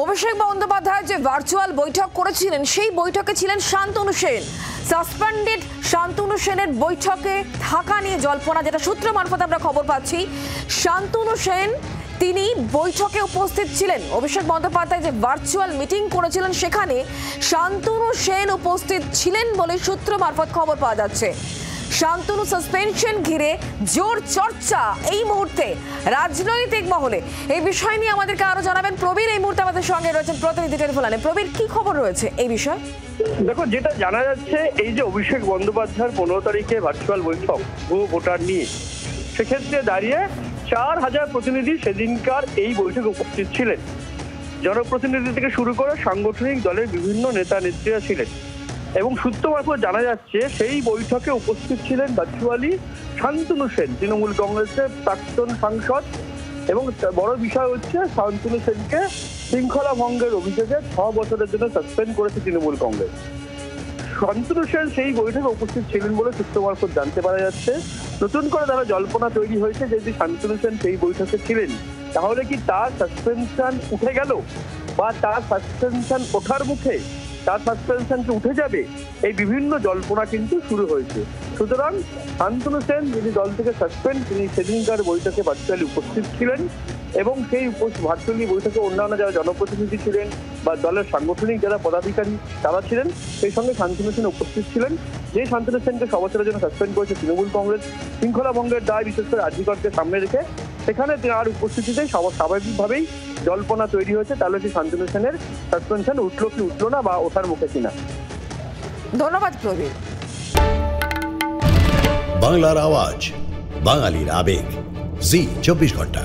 অভিষেক বন্দ্যোপাধ্যায় যে ভার্চুয়াল বৈঠক করেছিলেন সেই বৈঠকে ছিলেন শান্তনু সেন। সাসপেন্ডেড শান্তনু সেনের বৈঠকে থাকা নিয়ে জল্পনা, যেটা সূত্র মারফত আমরা খবর পাচ্ছি। শান্তনু সেন তিনি বৈঠকে উপস্থিত ছিলেন। অভিষেক বন্দ্যোপাধ্যায় যে ভার্চুয়াল মিটিং করেছিলেন সেখানে শান্তনু সেন উপস্থিত ছিলেন বলে সূত্র মারফত খবর পাওয়া যাচ্ছে। শান্তনু সাসপেনশন ঘিরে জোর চর্চা এই মুহূর্তে রাজনৈতিক মহলে। এই বিষয় নিয়ে আমাদেরকে আরো জানাবেন প্রবীর। এই মুহূর্তে আমাদের সঙ্গে রয়েছেন প্রতিনিধি টেলিফোনে। প্রবীর, কি খবর রয়েছে এই বিষয়ে? দেখো, যেটা জানা যাচ্ছে, এই যে অভিষেক বন্দ্যোপাধ্যায়ের 15 তারিখে ভার্চুয়াল বৈঠক ভুয়ো ভোটার নিয়ে, সেক্ষেত্রে দাঁড়িয়ে 4000 প্রতিনিধি সেদিনকার এই বৈঠকে উপস্থিত ছিলেন। জনপ্রতিনিধি থেকে শুরু করে সাংগঠনিক দলের বিভিন্ন নেতা নেত্রীরা ছিলেন এবং সূত্র মারফত জানা যাচ্ছে সেই বৈঠকে উপস্থিত ছিলেন ভার্চুয়ালি শান্তনু সেন, তৃণমূল কংগ্রেসের প্রাক্তন সাংসদ। এবং বড় বিষয় হচ্ছে, শান্তনু সেনকে শৃঙ্খলা ভঙ্গের অভিযোগে 6 বছরের জন্য সাসপেন্ড করেছে তৃণমূল কংগ্রেস। শান্তনু সেন সেই বৈঠকে উপস্থিত ছিলেন বলে সূত্র মারফত জানতে পারা যাচ্ছে। নতুন করে তারা জল্পনা তৈরি হয়েছে যে যদি শান্তনু সেন সেই বৈঠকে ছিলেন তাহলে কি তার সাসপেনশন উঠে গেল, বা তার সাসপেনশন ওঠার মুখে, তার সাসপেনশন কি উঠে যাবে, এই বিভিন্ন জল্পনা কিন্তু শুরু হয়েছে। সুতরাং শান্তনু সেন, যিনি দল থেকে সাসপেন্ড, তিনি সেদিনকার বৈঠকে ভার্চুয়ালি উপস্থিত ছিলেন এবং সেই ভার্চুয়ালি বৈঠকে অন্যান্য যারা জনপ্রতিনিধি ছিলেন বা দলের সাংগঠনিক যারা পদাধিকারী তারা ছিলেন, সেই সঙ্গে শান্তনু সেন উপস্থিত ছিলেন। যে শান্তনু সেনকে 6 বছরের জন্য সাসপেন্ড করেছে তৃণমূল কংগ্রেস শৃঙ্খলা ভঙ্গের দায় বিশেষ করে আরজিকরকে সামনে রেখে, সেখানে তার উপস্থিতিতে স্বাভাবিকভাবেই জল্পনা তৈরি হয়েছে তাহলে সেই শান্তনু সেনের সাসপেনশন উঠলো কি উঠলো না, বা ওঠার মুখে কিনা। ধন্যবাদ প্রবীর। বাংলার আওয়াজ, বাঙালির আবেগ, জি 24 ঘন্টা।